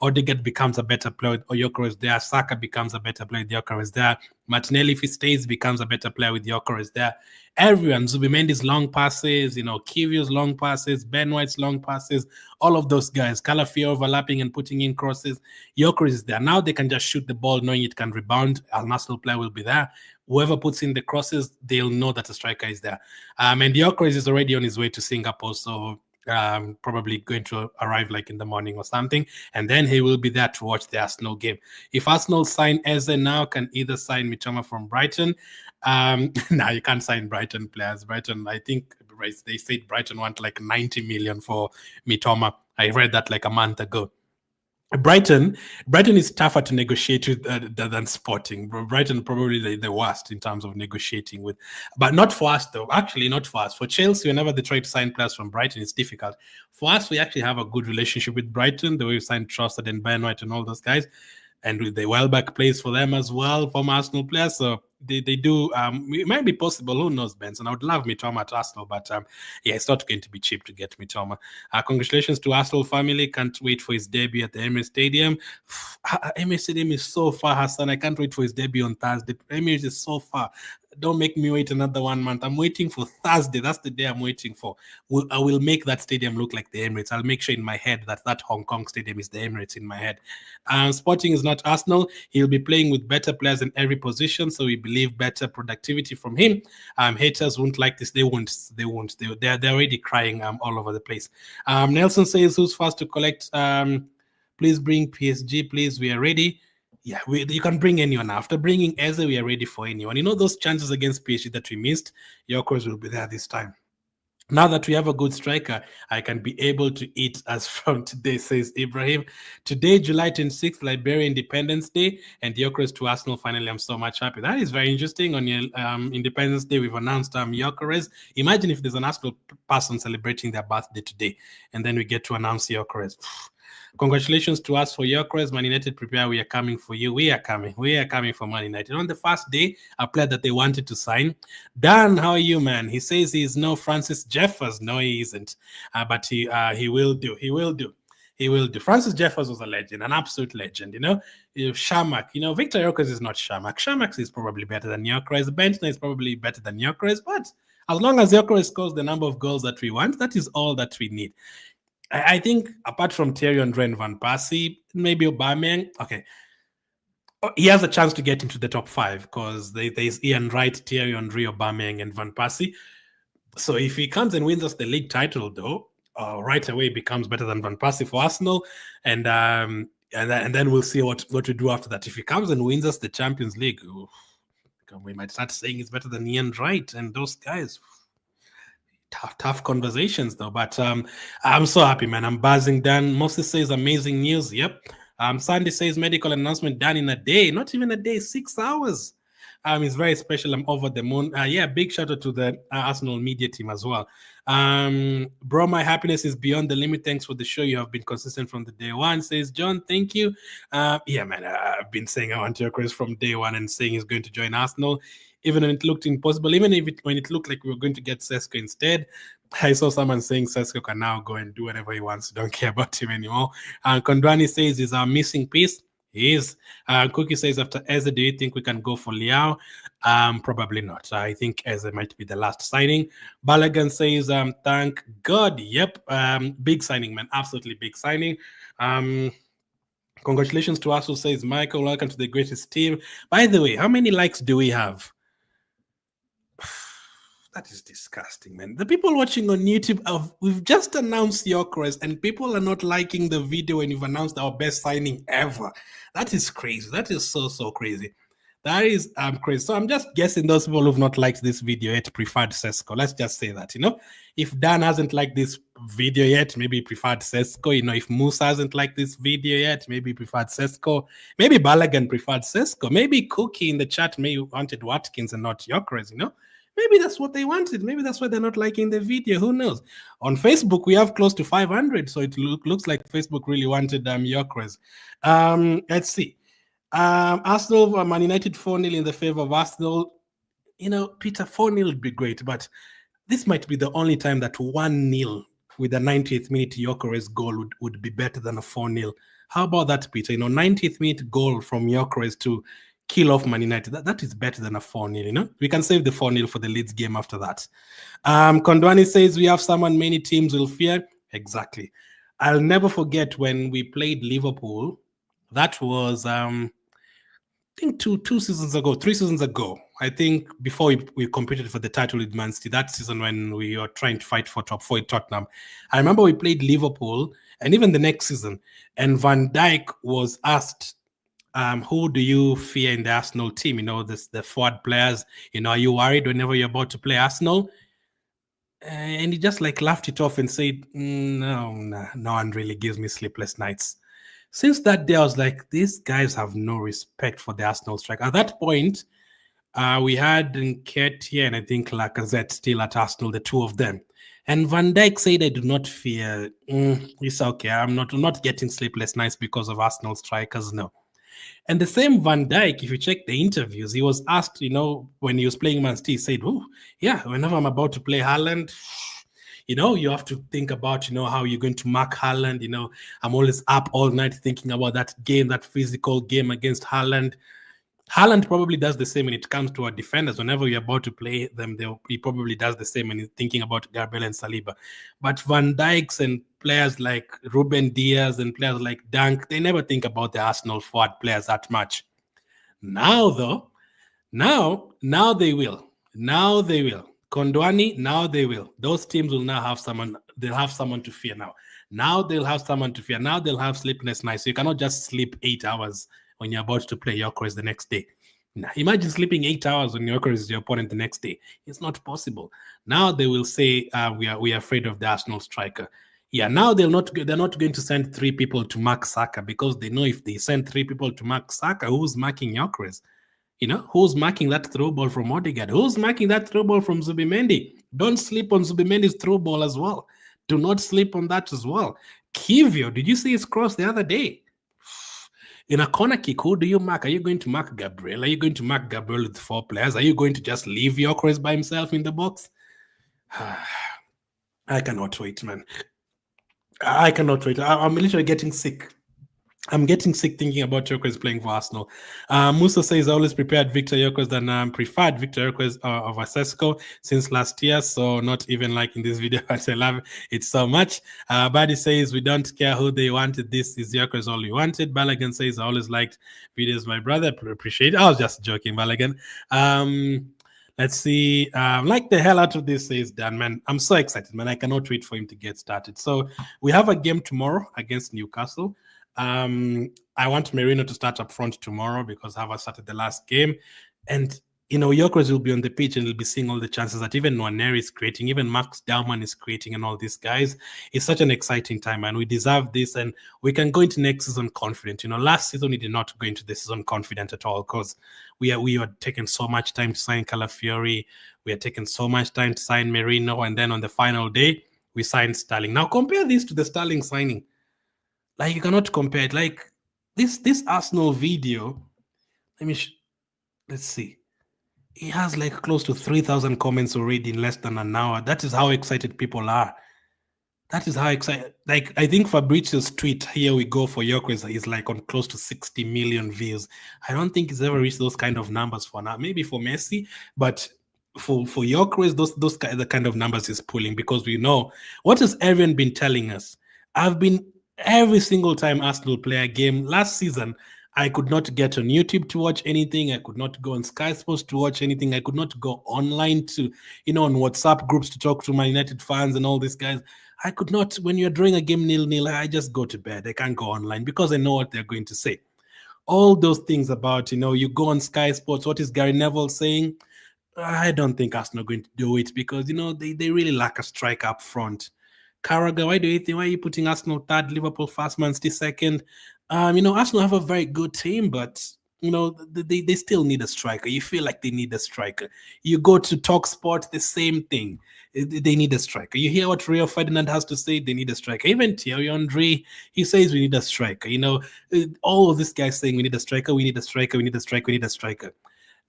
Odegaard becomes a better player with Gyokeres there. Saka becomes a better player with Gyokeres there. Martinelli, if he stays, becomes a better player with Gyokeres there. Everyone, Zubimendi's long passes, Kivio's long passes, Ben White's long passes, all of those guys, Calafia overlapping and putting in crosses. Gyokeres is there. Now they can just shoot the ball knowing it can rebound. An Arsenal player will be there. Whoever puts in the crosses, they'll know that a striker is there. And Gyokeres is already on his way to Singapore, so probably going to arrive like in the morning or something, and then he will be there to watch the Arsenal game. If Arsenal sign Eze now, can either sign Mitoma from Brighton. No, you can't sign Brighton players. Brighton, I think they said Brighton want like 90 million for Mitoma. I read that like a month ago. Brighton is tougher to negotiate with than Sporting. Brighton probably the worst in terms of negotiating with, but not for us though. Actually, not for us. For Chelsea, whenever they try to sign players from Brighton, it's difficult. For us, we actually have a good relationship with Brighton. The way we signed Trossard and Ben White and all those guys, and with the Welbeck plays for them as well, former Arsenal players. So they do. It might be possible. Who knows, Benson? I would love Mitoma at Arsenal, but yeah, it's not going to be cheap to get Mitoma. Congratulations to Arsenal family. Can't wait for his debut at the Emirates Stadium. Emirates Stadium is so far, Hassan. I can't wait for his debut on Thursday. Emirates is so far. Don't make me wait another 1 month. I'm waiting for Thursday. That's the day I'm waiting for. I will make that stadium look like the Emirates. I'll make sure in my head that Hong Kong stadium is the Emirates in my head. Sporting is not Arsenal. He'll be playing with better players in every position, so we believe better productivity from him. Haters won't like this. They won't. They're already crying all over the place. Nelson says, who's fast to collect? Please bring PSG, please. We are ready. Yeah, you can bring anyone. After bringing Eze, we are ready for anyone. You know, those chances against PSG that we missed, Gyökeres will be there this time. Now that we have a good striker, I can be able to eat as from today, says Ibrahim. Today, July 26th, Liberia Independence Day, and Gyökeres to Arsenal. Finally, I'm so much happy. That is very interesting. On your Independence Day, we've announced Gyökeres. Imagine if there's an Arsenal person celebrating their birthday today, and then we get to announce Gyökeres. Congratulations to us for Gyökeres. Man United, prepare. We are coming for you. We are coming. We are coming for Man United. On the first day, a player that they wanted to sign. Dan, how are you, man? He says he's no Francis Jeffers. No, he isn't. But he will do. He will do. He will do. Francis Jeffers was a legend, an absolute legend. You know, Shamak. You know, Viktor Gyökeres is not Shamak. Shamak is probably better than Gyökeres. Bentner is probably better than Gyökeres. But as long as Gyökeres scores the number of goals that we want, that is all that we need. I think apart from Thierry Henry and Van Persie, maybe Aubameyang. Okay, he has a chance to get into the top 5 because there's Ian Wright, Thierry Henry, Aubameyang, and Van Persie. So if he comes and wins us the league title, though, right away becomes better than Van Persie for Arsenal, and then we'll see what we do after that. If he comes and wins us the Champions League, we might start saying it's better than Ian Wright and those guys. Tough conversations though, but I'm so happy, man. I'm buzzing. Dan Moses says amazing news. Yep. Sandy says medical announcement done in a day, not even a day, 6 hours. It's very special. I'm over the moon. Yeah, big shout out to the Arsenal media team as well. Bro, my happiness is beyond the limit. Thanks for the show. You have been consistent from the day one, says John. Thank you. Yeah, man, I've been saying I want Gyökeres from day one and saying he's going to join Arsenal. Even when it looked impossible, even when it looked like we were going to get Sesko instead, I saw someone saying Sesko can now go and do whatever he wants. Don't care about him anymore. Kondwani says he's our missing piece. He is. Cookie says, after Eze, do you think we can go for Liao? Probably not. I think Eze might be the last signing. Balagan says, thank God. Yep. Big signing, man. Absolutely big signing. Congratulations to us, who says, Michael, welcome to the greatest team. By the way, how many likes do we have? That is disgusting, man. The people watching on YouTube, we've just announced Gyökeres and people are not liking the video when you've announced our best signing ever. That is crazy. That is so crazy. That is crazy. So I'm just guessing those people who've not liked this video yet preferred Sesko. Let's just say that, you know. If Dan hasn't liked this video yet, maybe he preferred Sesko. You know, if Musa hasn't liked this video yet, maybe he preferred Sesko. Maybe Balagan preferred Sesko. Maybe Cookie in the chat may wanted Watkins and not Gyökeres, you know. Maybe that's what they wanted. Maybe that's why they're not liking the video. Who knows? On Facebook, we have close to 500, so it looks like Facebook really wanted Gyökeres. Let's see. Arsenal, Man United 4-0 in the favor of Arsenal. You know, Peter, 4-0 would be great, but this might be the only time that 1-0 with a 90th minute Gyökeres goal would be better than a 4-0. How about that, Peter? You know, 90th minute goal from Gyökeres to kill off Man United. That is better than a 4-0, you know? We can save the 4-0 for the Leeds game after that. Kondwani says we have someone many teams will fear. Exactly. I'll never forget when we played Liverpool. That was, I think, 3 seasons ago. I think before we competed for the title with Man City, that season when we were trying to fight for top 4 at Tottenham. I remember we played Liverpool, and even the next season, and Van Dijk was asked, who do you fear in the Arsenal team? You know, the forward players. You know, are you worried whenever you're about to play Arsenal? And he just like laughed it off and said, no one really gives me sleepless nights. Since that day, I was like, these guys have no respect for the Arsenal striker. At that point, we had Nketiah and I think Lacazette still at Arsenal, the two of them. And Van Dijk said, I do not fear. It's okay. I'm not getting sleepless nights because of Arsenal strikers. No. And the same Van Dijk, if you check the interviews, he was asked, when he was playing Man City, he said, "Oh, yeah, whenever I'm about to play Haaland, you have to think about, how you're going to mark Haaland. I'm always up all night thinking about that game, that physical game against Haaland." Haaland probably does the same when it comes to our defenders. Whenever we're about to play them, he probably does the same when he's thinking about Gabriel and Saliba. But Van Dijk's and players like Ruben Diaz and players like Dunk, they never think about the Arsenal forward players that much. Now, though, now they will. Now they will. Kondwani, now they will. Those teams will now have someone. They'll have someone to fear now. Now they'll have someone to fear. Now they'll have sleepless nights. So you cannot just sleep 8 hours when you're about to play Gyökeres the next day. Now, imagine sleeping 8 hours when Gyökeres is your opponent the next day. It's not possible. Now they will say we are afraid of the Arsenal striker. Yeah, now they're not going to send 3 people to mark Saka, because they know if they send 3 people to mark Saka, who's marking Gyökeres? Who's marking that through ball from Odegaard? Who's marking that through ball from Zubimendi? Don't sleep on Zubimendi's through ball as well. Do not sleep on that as well. Kivio, did you see his cross the other day? In a corner kick, who do you mark? Are you going to mark Gabriel? Are you going to mark Gabriel with 4 players? Are you going to just leave Gyökeres by himself in the box? I cannot wait, man. I cannot wait. I'm literally getting sick. I'm getting sick thinking about Gyökeres playing for Arsenal. Musa says, I always prepared Viktor Gyökeres than preferred Viktor Gyökeres of Asesco since last year. So not even liking this video, but I love it so much. Buddy says, we don't care who they wanted. This is Gyökeres all you wanted. Balagan says, I always liked videos, my brother. Appreciate it. I was just joking, Balagan. Let's see. Like the hell out of this, says Dan, man. I'm so excited, man. I cannot wait for him to get started. So we have a game tomorrow against Newcastle. I want Merino to start up front tomorrow because Havertz started the last game. And, Gyökeres will be on the pitch and he'll be seeing all the chances that even Nwaneri is creating, even Max Daumann is creating, and all these guys. It's such an exciting time, and we deserve this, and we can go into next season confident. Last season we did not go into the season confident at all because we are taking so much time to sign Calafiori. We are taking so much time to sign Merino, and then on the final day, we signed Sterling. Now compare this to the Sterling signing. Like, you cannot compare it. Like, this Arsenal video, let's see. It has like close to 3,000 comments already in less than an hour. That is how excited people are. That is how excited. Like, I think Fabrizio's tweet, "Here we go for Gyökeres," is like on close to 60 million views. I don't think he's ever reached those kind of numbers for now. Maybe for Messi, but for Gyökeres, those the kind of numbers he's pulling, because we know what has everyone been telling us. Every single time Arsenal play a game last season, I could not get on YouTube to watch anything. I could not go on Sky Sports to watch anything. I could not go online to, on WhatsApp groups to talk to my United fans and all these guys. I could not. When you're drawing a game 0-0, I just go to bed. I can't go online because I know what they're going to say. All those things about, you go on Sky Sports, what is Gary Neville saying? I don't think Arsenal are going to do it because, they really lack a striker up front. Carragher, why are you putting Arsenal third, Liverpool first, Man City second? Arsenal have a very good team, but they still need a striker. You feel like they need a striker. You go to TalkSport, the same thing. They need a striker. You hear what Rio Ferdinand has to say, they need a striker. Even Thierry Henry, he says we need a striker. All of these guys saying we need a striker, we need a striker, we need a striker, we need a striker.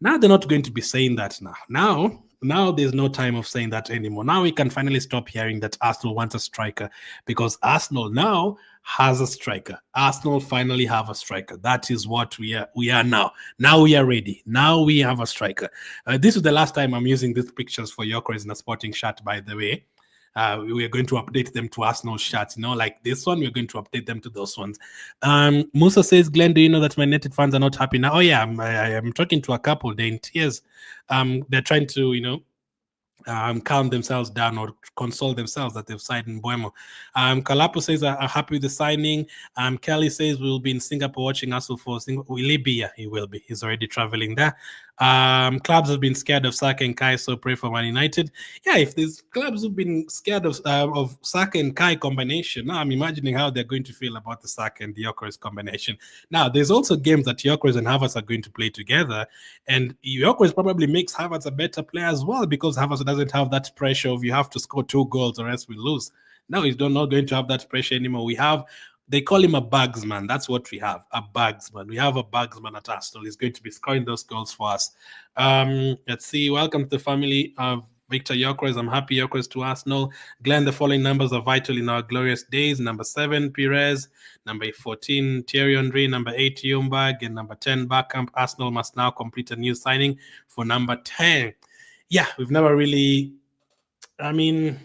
Now they're not going to be saying that now. Now there's no time of saying that anymore. Now we can finally stop hearing that Arsenal wants a striker, because Arsenal now has a striker. Arsenal finally have a striker. That is what we are now. Now we are ready. Now we have a striker. This is the last time I'm using these pictures for Gyökeres in a Sporting shirt, by the way. We are going to update them to Arsenal shirts, like this one. We're going to update them to those ones. Musa says, Glenn, do you know that my United fans are not happy now? Oh yeah, I'm talking to a couple. They're in tears. They're trying to, calm themselves down or console themselves that they've signed in Buemo. Kalapo says, I'm happy with the signing. Kelly says, we'll be in Singapore watching Arsenal for Singapore. Will he be? Yeah, he will be. He's already traveling there. Clubs have been scared of Saka and Kai, so pray for Man United. Yeah, if there's clubs who've been scared of Saka and Kai combination, now I'm imagining how they're going to feel about the Saka and the Gyökeres combination. Now, there's also games that Gyökeres and Havertz are going to play together, and Gyökeres probably makes Havertz a better player as well, because Havertz doesn't have that pressure of you have to score 2 goals or else we lose. Now he's not going to have that pressure anymore. We have They call him a bagsman. That's what we have, a bagsman. We have a bagsman at Arsenal. He's going to be scoring those goals for us. Let's see. Welcome to the family of Viktor Gyokeres. I'm happy Gyokeres to Arsenal. Glenn, the following numbers are vital in our glorious days. Number 7, Perez. Number 14, Thierry Henry. Number 8, Ljungberg. And number 10, Bergkamp. Arsenal must now complete a new signing for number 10. Yeah, we've never really... I mean...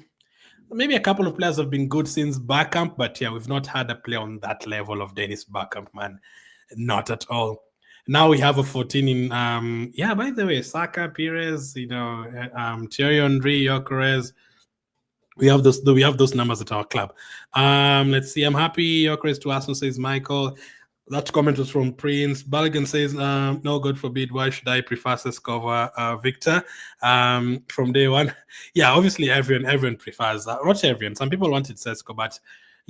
Maybe a couple of players have been good since Bergkamp, but yeah, we've not had a player on that level of Dennis Bergkamp, man. Not at all. Now we have a 14 in, by the way, Saka, Perez, Thierry Henry, Gyokeres. We have those numbers at our club. Let's see. I'm happy Gyokeres to Arsenal, says Michael. That comment was from Prince. Balogun says, no, God forbid, why should I prefer Sesko Victor from day one? Yeah, obviously everyone prefers that. Not everyone. Some people wanted Sesko, but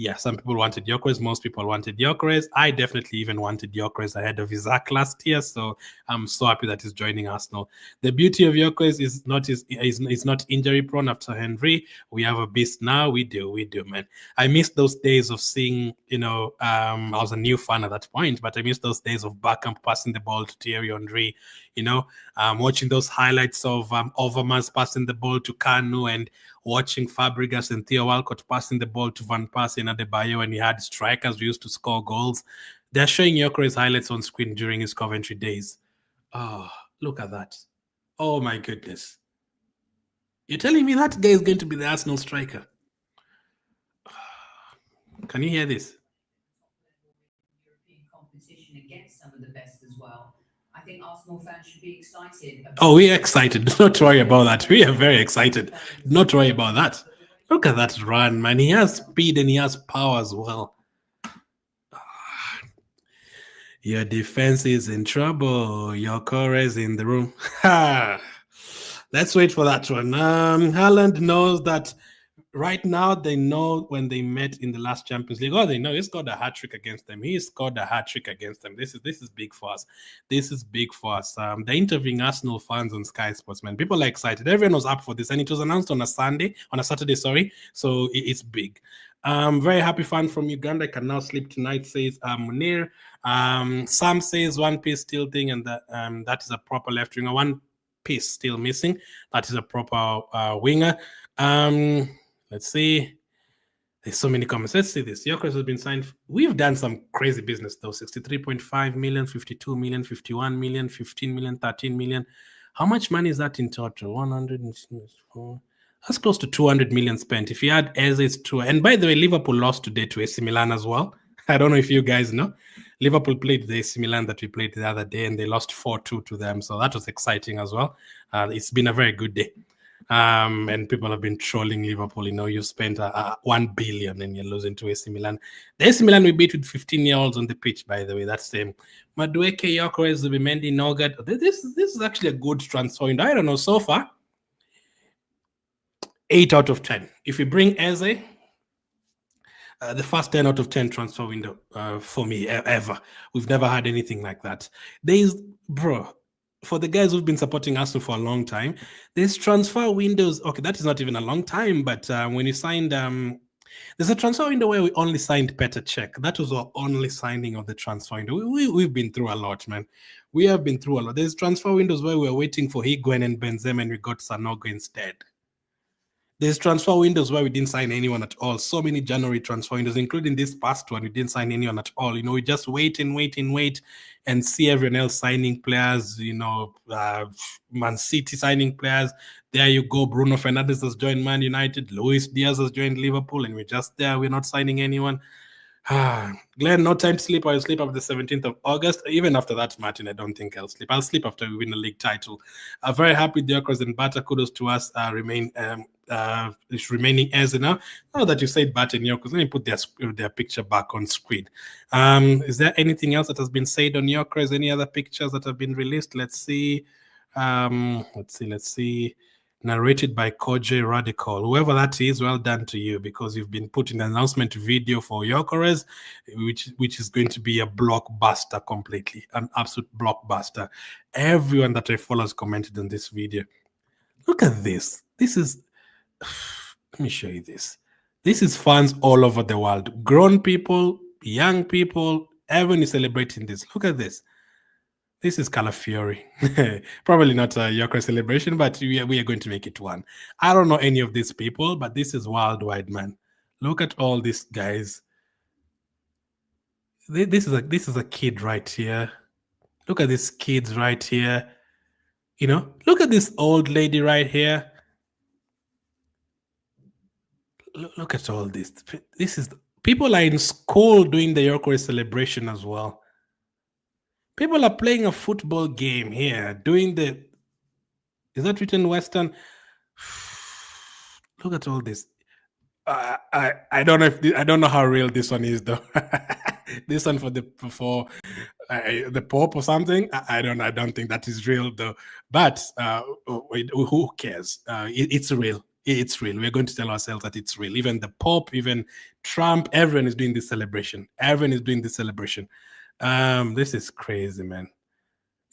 yeah, some people wanted Gyokeres. Most people wanted Gyokeres. I definitely even wanted Gyokeres ahead of Isaac last year, so I'm so happy that he's joining Arsenal. The beauty of Gyokeres is not injury prone after Henry. We have a beast now. We do, man. I miss those days of seeing, I was a new fan at that point, but I miss those days of Bergkamp passing the ball to Thierry Henry, watching those highlights of Overmars passing the ball to Kanu and watching Fabregas and Theo Walcott passing the ball to Van Persie and Adebayo, and he had strikers who used to score goals. They're showing Gyokeres highlights on screen during his Coventry days. Oh, look at that. Oh, my goodness. You're telling me that guy is going to be the Arsenal striker? Can you hear this? European competition against some of the best as well. I think Arsenal fans should be excited. Oh, we're excited. Do not worry about that. We are very excited. Do not worry about that. Look at that run, man. He has speed and he has power as well. Your defense is in trouble. Your core is in the room. Let's wait for that one. Haaland knows that right now. They know when they met in the last Champions League. Oh, they know he scored a hat-trick against them. He scored a hat-trick against them. This is big for us. This is big for us. They're interviewing Arsenal fans on Sky Sports, man. People are excited. Everyone was up for this, and it was announced on a Saturday, sorry. So it's big. Very happy fan from Uganda. I can now sleep tonight, says Munir. Sam says One Piece still thing, and that is a proper left winger. One piece still missing. That is a proper winger. Let's see. There's so many comments. Let's see this. Gyokeres has been signed. We've done some crazy business though. 63.5 million, 52 million, 51 million, 15 million, 13 million. How much money is that in total? 104. That's close to 200 million spent. If you add Eze's to, and by the way, Liverpool lost today to AC Milan as well. I don't know if you guys know. Liverpool played the AC Milan that we played the other day, and they lost 4-2 to them. So that was exciting as well. It's been a very good day. And people have been trolling Liverpool. You spent 1 billion and you're losing to AC Milan. The AC Milan we beat with 15-year-olds on the pitch, by the way. That's them. Madueke, Gyokeres, Zubimendi, Nogard. This is actually a good transfer window. I don't know, so far, 8 out of 10. If you bring Eze, the first 10 out of 10 transfer window for me ever. We've never had anything like that. For the guys who've been supporting Arsenal for a long time, there's transfer windows. Okay, that is not even a long time, but when you signed, there's a transfer window where we only signed Petr Cech. That was our only signing of the transfer window. We've been through a lot, man. We have been through a lot. There's transfer windows where we were waiting for Higuain and Benzema, and we got Sanogo instead. There's transfer windows where we didn't sign anyone at all. So many January transfer windows, including this past one, we didn't sign anyone at all. We just wait and see everyone else signing players, Man City signing players. There you go. Bruno Fernandes has joined Man United. Luis Diaz has joined Liverpool, and we're just there. We're not signing anyone. Glenn, no time to sleep. I'll sleep after the 17th of August. Even after that, Martin, I don't think I'll sleep. I'll sleep after we win the league title. Very happy Gyokeres and Bata. Kudos to us. Remaining as now. Now that you said Bata and Gyokeres, let me put their picture back on screen. Is there anything else that has been said on Gyokeres? Any other pictures that have been released? Let's see. Let's see. Narrated by Koje Radical. Whoever that is, well done to you, because you've been putting an announcement video for Gyokeres, which is going to be a blockbuster completely, an absolute blockbuster. Everyone that I follow has commented on this video. Look at this. This is, let me show you this. This is fans all over the world. Grown people, young people, everyone is celebrating this. Look at this. This is Calafiori. Probably not a Yoker celebration, but we are going to make it one. I don't know any of these people, but this is worldwide, man. Look at all these guys. This is a kid right here. Look at these kids right here. Look at this old lady right here. Look at all this. People are in school doing the York celebration as well. People are playing a football game here, doing the. Is that written Western? Look at all this. I don't know I don't know how real this one is though. This one for the Pope or something. I don't think that is real though. But who cares? It's real. It's real. We're going to tell ourselves that it's real. Even the Pope, even Trump, everyone is doing this celebration. Everyone is doing this celebration. This is crazy, man.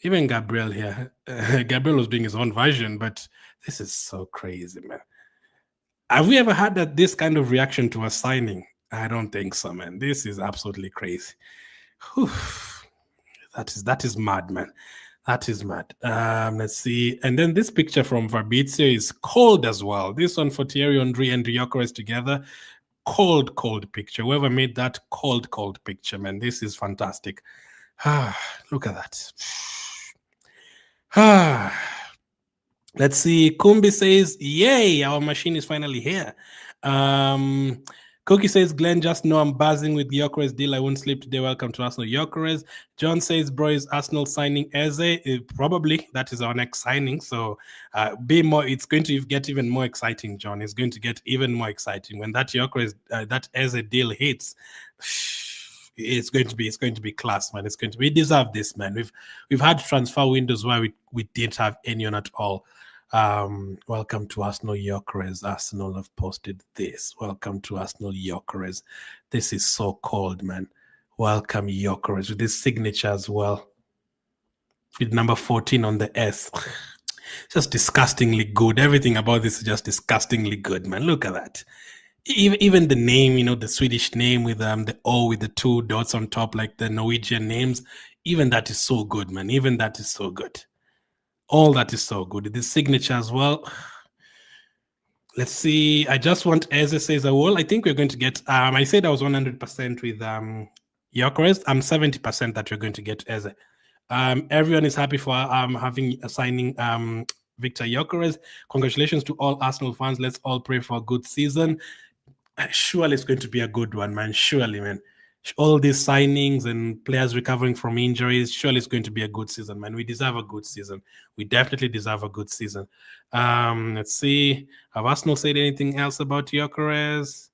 Even Gabriel here. Gabriel was doing his own version, but this is so crazy, man. Have we ever had this kind of reaction to a signing? I don't think so, man. This is absolutely crazy. Whew. That is mad, man. That is mad. Let's see. And then this picture from Fabrizio is cold as well. This one for Thierry Henry and Gyokeres together. Cold picture. Whoever made that cold picture, man. This is fantastic. Look at that. Let's see. Kumbi says, yay, our machine is finally here. Cookie says, Glenn, just know I'm buzzing with Gyokeres deal. I won't sleep today. Welcome to Arsenal Gyokeres. John says, bro, is Arsenal signing Eze? Probably. That is our next signing. So it's going to get even more exciting, John. It's going to get even more exciting. When that Gyokeres, that Eze deal hits, it's going to be class, man. We deserve this, man. We've had transfer windows where we didn't have anyone at all. Welcome to Arsenal Gyokeres. Arsenal have posted this. Welcome to Arsenal Gyokeres. This is so cold, man. Welcome Gyokeres with this signature as well. With number 14 on the S. Just disgustingly good. Everything about this is just disgustingly good, man. Look at that. Even the name, the Swedish name with the O with the 2 dots on top, like the Norwegian names, even that is so good, man. Even that is so good. All that is so good. The signature as well. Let's see. I just want Eze says, well, I think we're going to get. I said I was 100% with Gyokeres. I'm 70% that we're going to get Eze. Everyone is happy for signing Viktor Gyokeres. Congratulations to all Arsenal fans. Let's all pray for a good season. Surely it's going to be a good one, man. Surely, man. All these signings and players recovering from injuries, surely it's going to be a good season, man. We deserve a good season. We definitely deserve a good season. Let's see. Have Arsenal said anything else about Gyokeres?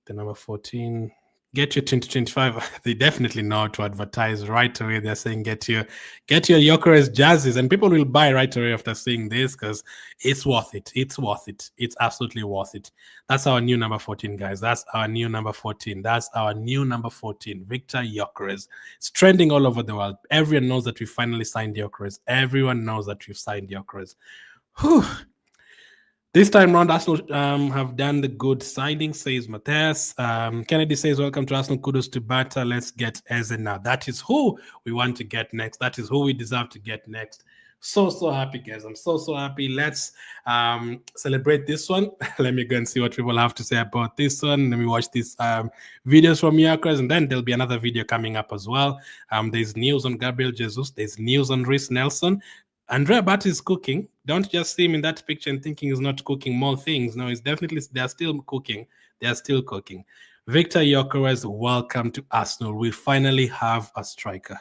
The number 14. Get your 2025. They definitely know how to advertise right away. They're saying get your Gyokeres jerseys, and people will buy right away after seeing this because it's worth it. It's worth it. It's absolutely worth it. That's our new number 14, guys. That's our new number 14. That's our new number 14, Viktor Gyokeres. It's trending all over the world. Everyone knows that we finally signed Gyokeres. Everyone knows that we've signed Gyokeres. Whew. This time round, Arsenal have done the good signing, says Matthias. Kennedy says, welcome to Arsenal. Kudos to Bata. Let's get Eze now. That is who we want to get next. That is who we deserve to get next. So happy, guys. I'm so happy. Let's celebrate this one. Let me go and see what people have to say about this one. Let me watch these videos from Gyokeres, and then there'll be another video coming up as well. There's news on Gabriel Jesus. There's news on Reece Nelson. Andrea Bat is cooking. Don't just see him in that picture and thinking he's not cooking more things. No, it's definitely, they're still cooking. They're still cooking. Viktor Gyokeres, welcome to Arsenal. We finally have a striker.